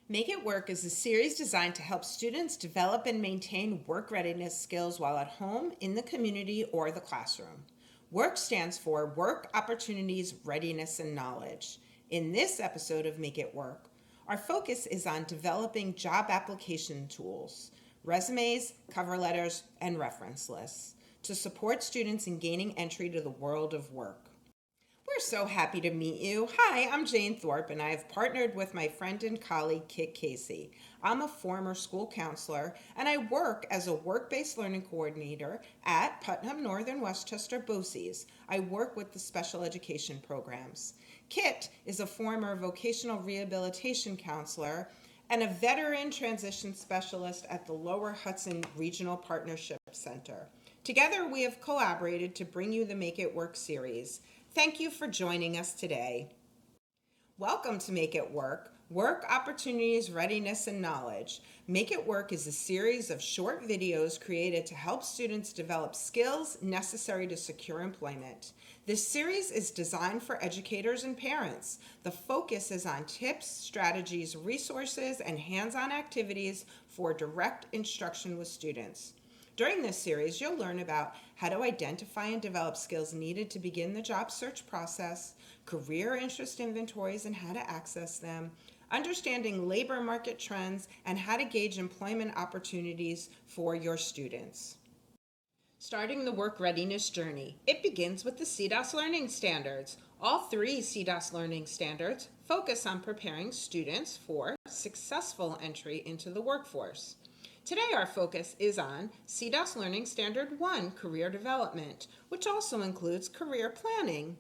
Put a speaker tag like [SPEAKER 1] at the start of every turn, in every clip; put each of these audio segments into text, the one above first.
[SPEAKER 1] Make It Work is a series designed to help students develop and maintain work readiness skills while at home, in the community, or the classroom. WORK stands for Work, Opportunities, Readiness, and Knowledge. In this episode of Make It Work, our focus is on developing job application tools, resumes, cover letters, and reference lists to support students in gaining entry to the world of work. We're so happy to meet you. Hi, I'm Jane Thorpe, and I have partnered with my friend and colleague, Kit Casey. I'm a former school counselor, and I work as a work-based learning coordinator at Putnam Northern Westchester BOCES. I work with the special education programs. Kit is a former vocational rehabilitation counselor and a veteran transition specialist at the Lower Hudson Regional Partnership Center. Together, we have collaborated to bring you the Make It Work series. Thank you for joining us today. Welcome to Make It Work, Work, Opportunities, Readiness, and Knowledge. Make It Work is a series of short videos created to help students develop skills necessary to secure employment. This series is designed for educators and parents. The focus is on tips, strategies, resources, and hands-on activities for direct instruction with students. During this series, you'll learn about how to identify and develop skills needed to begin the job search process, career interest inventories and how to access them, understanding labor market trends, and how to gauge employment opportunities for your students. Starting the work readiness journey, it begins with the CDOS learning standards. All three CDOS learning standards focus on preparing students for successful entry into the workforce. Today our focus is on CDOS Learning Standard 1, Career Development, which also includes career planning.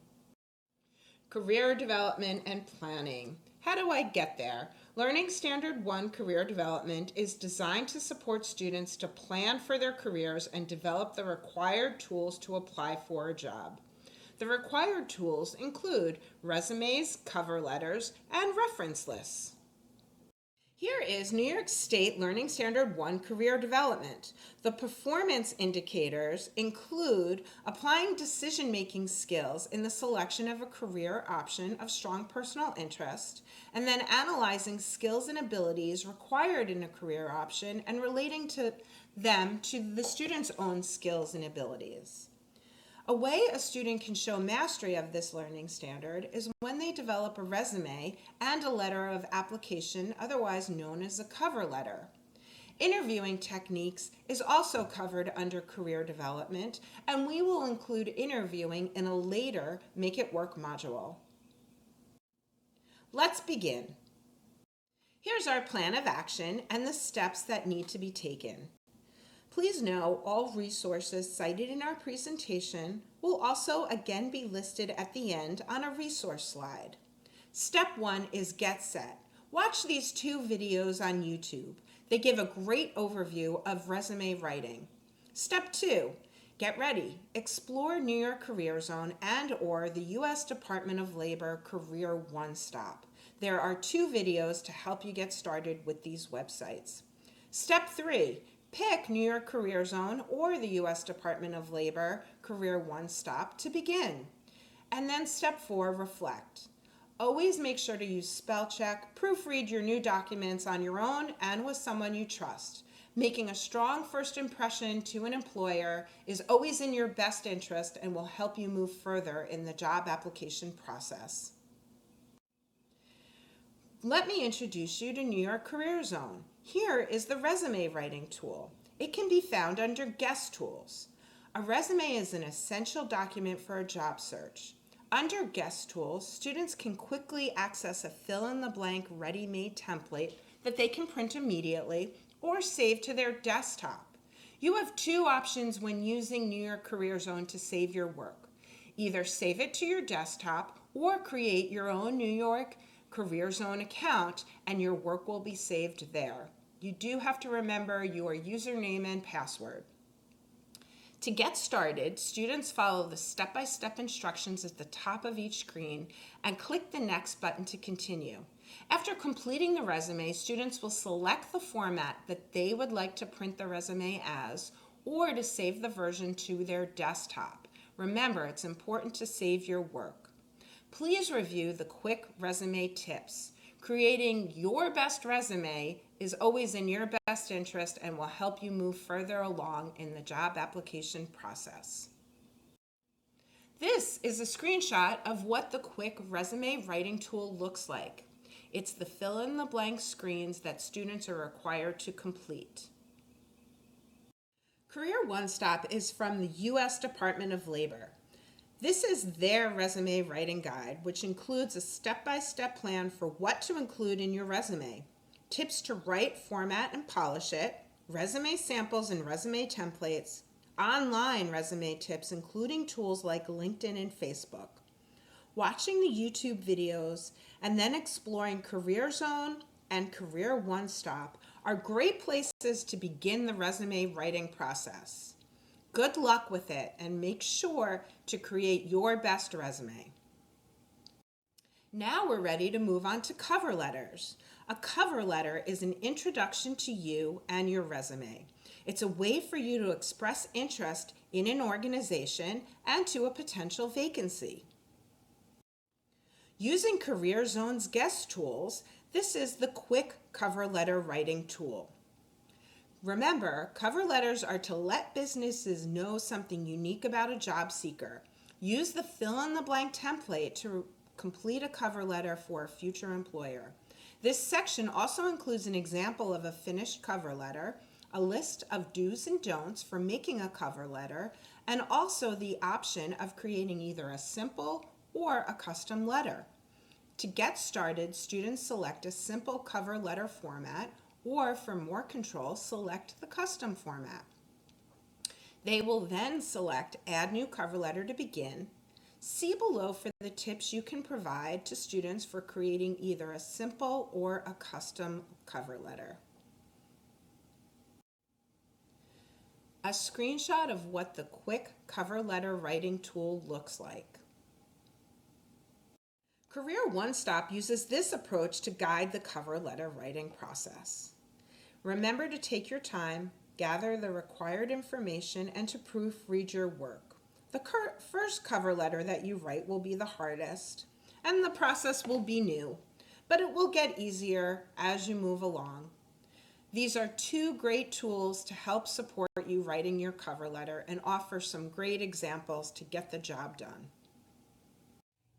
[SPEAKER 1] Career development and planning. How do I get there? Learning Standard 1, Career Development is designed to support students to plan for their careers and develop the required tools to apply for a job. The required tools include resumes, cover letters, and reference lists. Here is New York State Learning Standard 1 Career Development. The performance indicators include applying decision-making skills in the selection of a career option of strong personal interest, and then analyzing skills and abilities required in a career option and relating to them to the student's own skills and abilities. A way a student can show mastery of this learning standard is when they develop a resume and a letter of application, otherwise known as a cover letter. Interviewing techniques is also covered under career development, and we will include interviewing in a later Make It Work module. Let's begin. Here's our plan of action and the steps that need to be taken. Please know all resources cited in our presentation will also again be listed at the end on a resource slide. Step 1 is Get Set. Watch these two videos on YouTube. They give a great overview of resume writing. Step 2, Get Ready. Explore New York CareerZone and/or the U.S. Department of Labor Career One Stop. There are two videos to help you get started with these websites. Step 3, pick New York CareerZone or the U.S. Department of Labor Career One Stop to begin. And then step 4, reflect. Always make sure to use spell check, proofread your new documents on your own and with someone you trust. Making a strong first impression to an employer is always in your best interest and will help you move further in the job application process. Let me introduce you to New York CareerZone. Here is the resume writing tool. It can be found under Guest Tools. A resume is an essential document for a job search. Under Guest Tools, students can quickly access a fill-in-the-blank ready-made template that they can print immediately or save to their desktop. You have two options when using New York CareerZone to save your work. Either save it to your desktop or create your own New York CareerZone account and your work will be saved there. You do have to remember your username and password. To get started, students follow the step-by-step instructions at the top of each screen and click the Next button to continue. After completing the resume, students will select the format that they would like to print the resume as or to save the version to their desktop. Remember, it's important to save your work. Please review the quick resume tips. Creating your best resume is always in your best interest and will help you move further along in the job application process. This is a screenshot of what the quick resume writing tool looks like. It's the fill-in-the-blank screens that students are required to complete. Career One Stop is from the U.S. Department of Labor. This is their resume writing guide, which includes a step-by-step plan for what to include in your resume, tips to write, format, and polish it, resume samples and resume templates, online resume tips, including tools like LinkedIn and Facebook. Watching the YouTube videos and then exploring CareerZone and Career One Stop are great places to begin the resume writing process. Good luck with it and make sure to create your best resume. Now we're ready to move on to cover letters. A cover letter is an introduction to you and your resume. It's a way for you to express interest in an organization and to a potential vacancy. Using CareerZone's guest tools, this is the quick cover letter writing tool. Remember, cover letters are to let businesses know something unique about a job seeker. Use the fill-in-the-blank template to complete a cover letter for a future employer. This section also includes an example of a finished cover letter, a list of do's and don'ts for making a cover letter, and also the option of creating either a simple or a custom letter. To get started, students select a simple cover letter format, or for more control, select the custom format. They will then select Add New Cover Letter to begin. See below for the tips you can provide to students for creating either a simple or a custom cover letter. A screenshot of what the quick cover letter writing tool looks like. Career One Stop uses this approach to guide the cover letter writing process. Remember to take your time, gather the required information, and to proofread your work. The first cover letter that you write will be the hardest, and the process will be new, but it will get easier as you move along. These are two great tools to help support you writing your cover letter and offer some great examples to get the job done.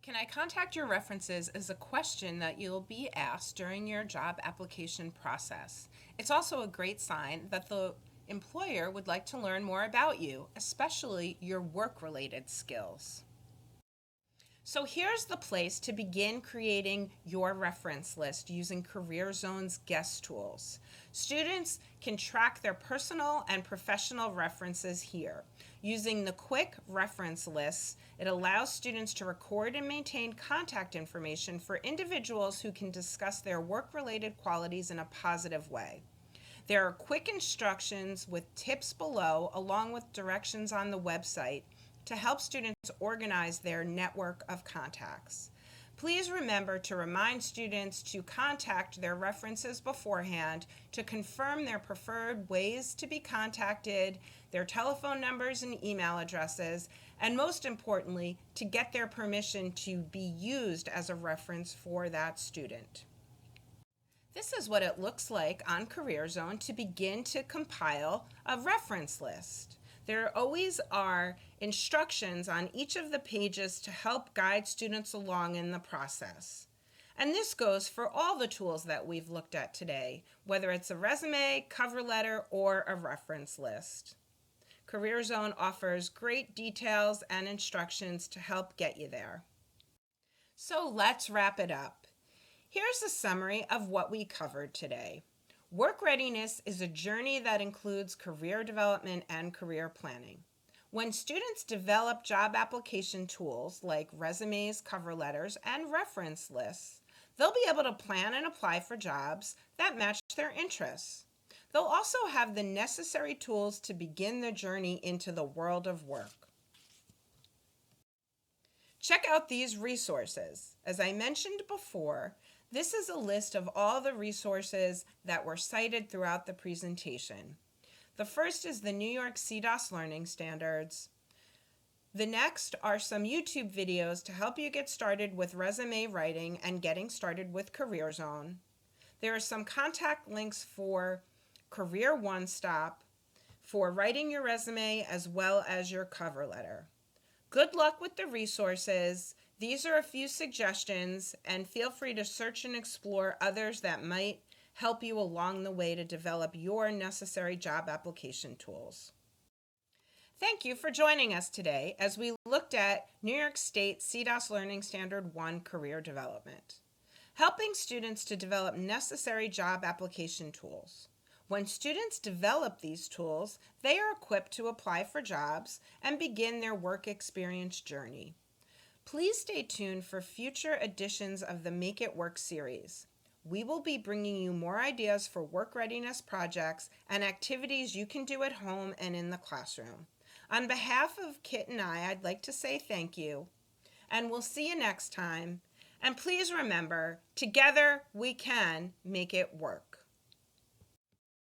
[SPEAKER 1] Can I contact your references is a question that you'll be asked during your job application process. It's also a great sign that the employer would like to learn more about you, especially your work-related skills. So here's the place to begin creating your reference list using CareerZone's guest tools. Students can track their personal and professional references here. Using the quick reference lists, it allows students to record and maintain contact information for individuals who can discuss their work-related qualities in a positive way. There are quick instructions with tips below, along with directions on the website, to help students organize their network of contacts. Please remember to remind students to contact their references beforehand to confirm their preferred ways to be contacted, their telephone numbers and email addresses, and most importantly, to get their permission to be used as a reference for that student. This is what it looks like on CareerZone to begin to compile a reference list. There always are instructions on each of the pages to help guide students along in the process. And this goes for all the tools that we've looked at today, whether it's a resume, cover letter, or a reference list. CareerZone offers great details and instructions to help get you there. So let's wrap it up. Here's a summary of what we covered today. Work readiness is a journey that includes career development and career planning. When students develop job application tools like resumes, cover letters, and reference lists, they'll be able to plan and apply for jobs that match their interests. They'll also have the necessary tools to begin their journey into the world of work. Check out these resources. As I mentioned before, this is a list of all the resources that were cited throughout the presentation. The first is the New York CDOS Learning Standards, The next are some YouTube videos to help you get started with resume writing and getting started with CareerZone. There are some contact links for Career One Stop for writing your resume as well as your cover letter. Good luck with the resources. These are a few suggestions, and feel free to search and explore others that might help you along the way to develop your necessary job application tools. Thank you for joining us today as we looked at New York State CDOS Learning Standard 1 Career Development, helping students to develop necessary job application tools. When students develop these tools, they are equipped to apply for jobs and begin their work experience journey. Please stay tuned for future editions of the Make It Work series. We will be bringing you more ideas for work readiness projects and activities you can do at home and in the classroom. On behalf of Kit and I'd like to say thank you, and we'll see you next time. And please remember, together we can make it work.